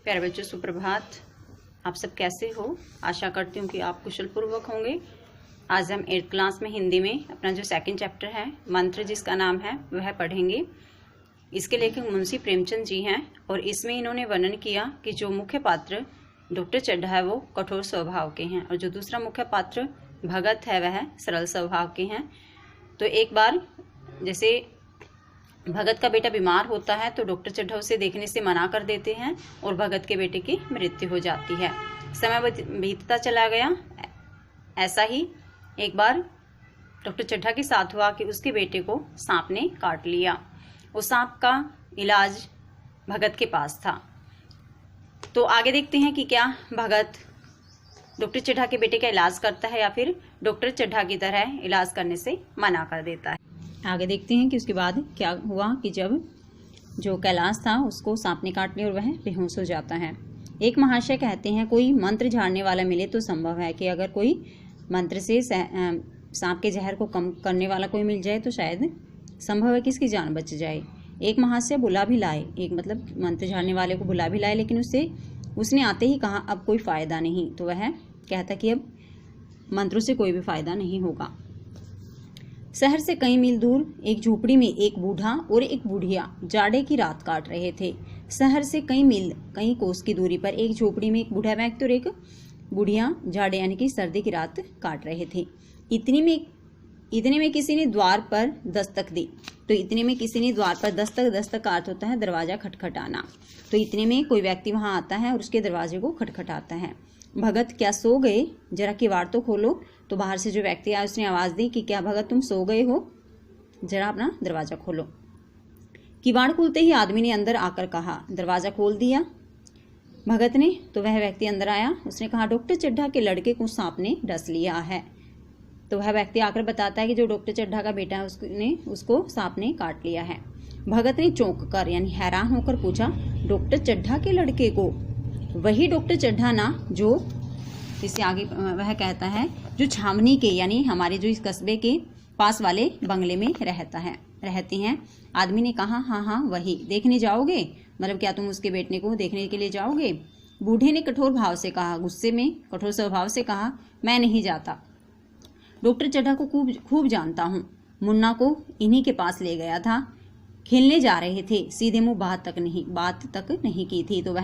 प्यारे बच्चों, सुप्रभात। आप सब कैसे हो? आशा करती हूँ कि आप कुशल पूर्वक होंगे। आज हम 8th क्लास में हिंदी में अपना जो सेकंड चैप्टर है मंत्र, जिसका नाम है, वह पढ़ेंगे। इसके लेखक मुंशी प्रेमचंद जी हैं और इसमें इन्होंने वर्णन किया कि जो मुख्य पात्र डॉक्टर चड्ढा है वो कठोर स्वभाव के हैं और जो दूसरा मुख्य पात्र भगत है वह सरल स्वभाव के हैं। तो एक बार जैसे भगत का बेटा बीमार होता है तो डॉक्टर चड्ढा उसे देखने से मना कर देते हैं और भगत के बेटे की मृत्यु हो जाती है। समय बीतता चला गया। ऐसा ही एक बार डॉक्टर चड्ढा के साथ हुआ कि उसके बेटे को सांप ने काट लिया। उस सांप का इलाज भगत के पास था। तो आगे देखते हैं कि क्या भगत डॉक्टर चड्ढा के बेटे का इलाज करता है या फिर डॉक्टर चड्ढा की तरह इलाज करने से मना कर देता है। आगे देखते हैं कि उसके बाद क्या हुआ कि जब जो कैलाश था उसको सांप ने काट लिया और वह बेहोश हो जाता है। एक महाशय कहते हैं कोई मंत्र झाड़ने वाला मिले तो संभव है कि अगर कोई मंत्र से सांप के जहर को कम करने वाला कोई मिल जाए तो शायद संभव है कि इसकी जान बच जाए। एक महाशय बुला भी लाए, एक मतलब मंत्र झाड़ने वाले को बुला भी लाए, लेकिन उसने आते ही कहा अब कोई फायदा नहीं। तो वह कहता कि अब मंत्रों से कोई भी फायदा नहीं होगा। शहर से कई मील दूर एक झोपड़ी में एक बूढ़ा और एक बुढ़िया जाड़े की रात काट रहे थे। शहर से कई कोस की दूरी पर एक झोपड़ी में एक बूढ़ा व्यक्ति और एक बुढ़िया जाड़े यानी कि सर्दी की रात काट रहे थे। इतने में किसी ने द्वार पर दस्तक दी। तो इतने में किसी ने द्वार पर दस्तक का अर्थ होता है दरवाजा खटखटाना। तो इतने में कोई व्यक्ति वहां आता है और उसके दरवाजे को खटखटाता है। भगत क्या सो गए? जरा किवाड़ तो खोलो। तो बाहर से जो व्यक्ति आया उसने आवाज दी कि क्या भगत तुम सो गए हो? जरा अपना दरवाजा खोलो। किवाड़ खुलते ही आदमी ने अंदर आकर कहा, दरवाजा खोल दिया भगत ने। तो वह व्यक्ति अंदर आया। उसने कहा डॉक्टर चड्ढा के लड़के को सांप ने डस लिया है। तो वह व्यक्ति आकर बताता है कि जो डॉक्टर चड्ढा का बेटा है उसको सांप ने काट लिया है। भगत ने चौंक कर यानी हैरान होकर पूछा, डॉक्टर चड्ढा के लड़के को? वही डॉक्टर चड्ढा ना जो, इससे आगे वह कहता है, जो छावनी के यानी हमारे जो इस कस्बे के पास वाले बंगले में रहती हैं। आदमी ने कहा हाँ वही। देखने जाओगे? मतलब क्या तुम उसके बेटे को देखने के लिए जाओगे? बूढ़े ने कठोर भाव से कहा, गुस्से में कठोर स्वभाव से कहा, मैं नहीं जाता। डॉक्टर चड्ढा को खूब जानता हूँ। मुन्ना को इन्हीं के पास ले गया था। खेलने जा रहे थे, सीधे मुंह बात तक नहीं की थी। तो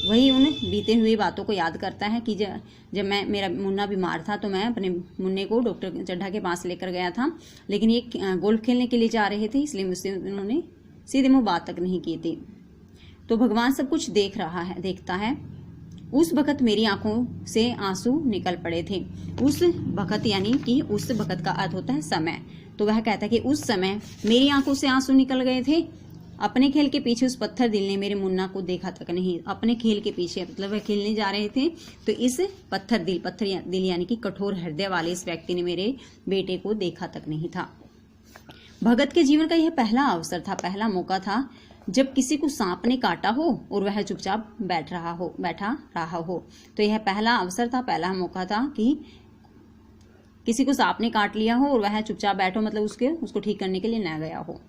वही उन बीते हुए बातों को याद करता है कि जब मेरा मुन्ना बीमार था तो मैं अपने मुन्ने को डॉक्टर चड्ढा के पास लेकर गया था, लेकिन ये गोल्फ खेलने के लिए जा रहे थे, इसलिए मुझसे उन्होंने सीधे मुंह बात तक नहीं की थी। तो भगवान सब कुछ देखता है। उस वक्त मेरी आंखों से आंसू निकल पड़े थे। उस वक्त यानी कि उस वक्त का अर्थ होता है समय। तो वह कहता है कि उस समय मेरी आंखों से आंसू निकल गए थे। अपने खेल के पीछे उस पत्थर दिल ने मेरे मुन्ना को देखा तक नहीं। अपने खेल के पीछे मतलब वह खेलने जा रहे थे तो इस पत्थर दिल यानी कि कठोर हृदय वाले इस व्यक्ति ने मेरे बेटे को देखा तक नहीं था। भगत के जीवन का यह पहला अवसर था, पहला मौका था जब किसी को सांप ने काटा हो और वह चुपचाप बैठा रहा हो। तो यह पहला अवसर था, पहला मौका था कि किसी को सांप ने काट लिया हो और वह चुपचाप बैठो, मतलब उसको ठीक करने के लिए न गया हो।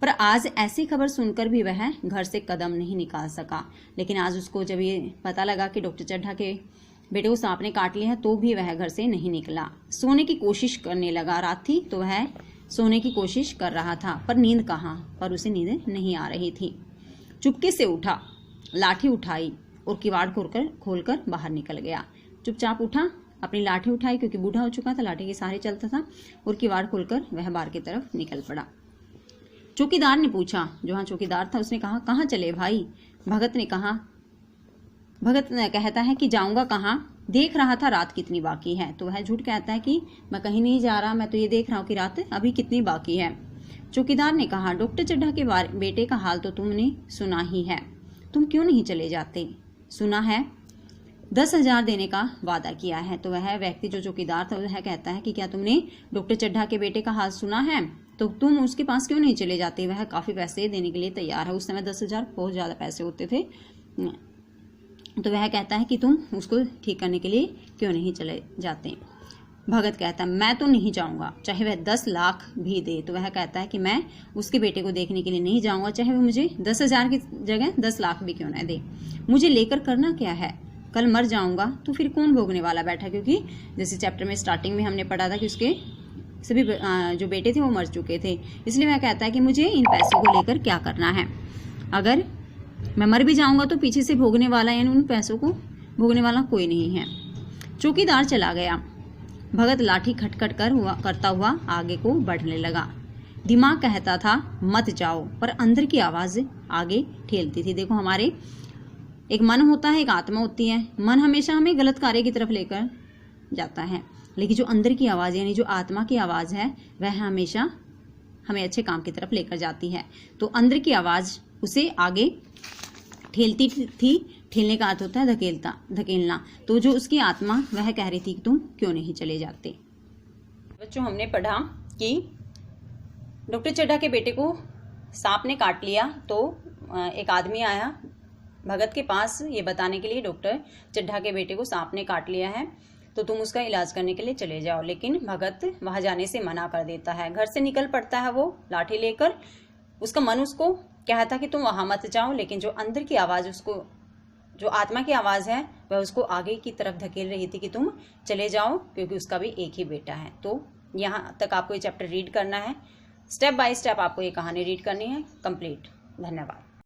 पर आज ऐसी खबर सुनकर भी वह घर से कदम नहीं निकाल सका। लेकिन आज उसको जब ये पता लगा कि डॉक्टर चड्ढा के बेटे को सांप ने काट लिया है तो भी वह घर से नहीं निकला। सोने की कोशिश करने लगा। रात थी तो वह सोने की कोशिश कर रहा था, पर नींद कहाँ, पर उसे नींद नहीं आ रही थी। चुपके से उठा, लाठी उठाई और किवाड़ खोलकर बाहर निकल गया। चुपचाप उठा, अपनी लाठी उठाई क्योंकि बूढ़ा हो चुका था, लाठी के सहारे चलता था, और किवाड़ खोलकर वह बाहर की तरफ निकल पड़ा। चौकीदार ने पूछा, जो हाँ चौकीदार था, उसने कहा कहाँ चले भाई? भगत ने कहता है कि जाऊंगा कहाँ, देख रहा था रात कितनी बाकी है। तो वह झूठ कहता है कि मैं कहीं नहीं जा रहा, मैं तो ये देख रहा हूँ कि रात अभी कितनी बाकी है। चौकीदार ने कहा, डॉक्टर चड्ढा के बेटे का हाल तो तुमने सुना ही है, तुम क्यों नहीं चले जाते? सुना है, 10,000 देने का वादा किया है। तो वह व्यक्ति जो चौकीदार था वह कहता है कि क्या तुमने डॉक्टर चड्ढा के बेटे का हाल सुना है तो तुम उसके पास क्यों नहीं चले जाते? वह काफी पैसे देने के लिए तैयार है। उस समय 10,000 बहुत ज्यादा पैसे होते थे। तो वह कहता है कि तुम उसको ठीक करने के लिए क्यों नहीं चले जाते। भगत कहता है मैं तो नहीं जाऊंगा, चाहे वह 10 लाख भी दे। तो वह कहता है कि मैं उसके बेटे को देखने के लिए नहीं जाऊंगा, चाहे वो मुझे 10,000 की जगह 10 लाख भी क्यों ना दे। मुझे लेकर करना क्या है, कल मर जाऊंगा तो फिर कौन भोगने वाला बैठा, क्योंकि जैसे चैप्टर में स्टार्टिंग में हमने पढ़ा था कि उसके सभी जो बेटे थे वो मर चुके थे। इसलिए वह कहता है कि मुझे इन पैसों को लेकर क्या करना है, अगर मैं मर भी जाऊंगा तो पीछे से भोगने वाला यानी उन पैसों को भोगने वाला कोई नहीं है। चौकीदार चला गया। भगत लाठी खटखट करता हुआ आगे को बढ़ने लगा। दिमाग कहता था मत जाओ, पर अंदर की आवाज आगे ठेलती थी। देखो, हमारे एक मन होता है, एक आत्मा होती है। मन हमेशा हमें गलत कार्य की तरफ लेकर जाता है, लेकिन जो अंदर की आवाज यानी जो आत्मा की आवाज है वह हमेशा हमें अच्छे काम की तरफ लेकर जाती है। तो अंदर की आवाज उसे आगे ठेलती थी। ठेलने का अर्थ होता है धकेलना। तो जो उसकी आत्मा वह कह रही थी कि तुम क्यों नहीं चले जाते। बच्चों, हमने पढ़ा कि डॉक्टर चड्ढा के बेटे को सांप ने काट लिया, तो एक आदमी आया भगत के पास ये बताने के लिए, डॉक्टर चड्ढा के बेटे को सांप ने काट लिया है तो तुम उसका इलाज करने के लिए चले जाओ। लेकिन भगत वहां जाने से मना कर देता है। घर से निकल पड़ता है वो लाठी लेकर। उसका मन उसको कहता कि तुम वहां मत जाओ, लेकिन जो अंदर की आवाज उसको, जो आत्मा की आवाज है वह उसको आगे की तरफ धकेल रही थी कि तुम चले जाओ, क्योंकि उसका भी एक ही बेटा है। तो यहाँ तक आपको ये चैप्टर रीड करना है, स्टेप बाय स्टेप आपको ये कहानी रीड करनी है कंप्लीट। धन्यवाद।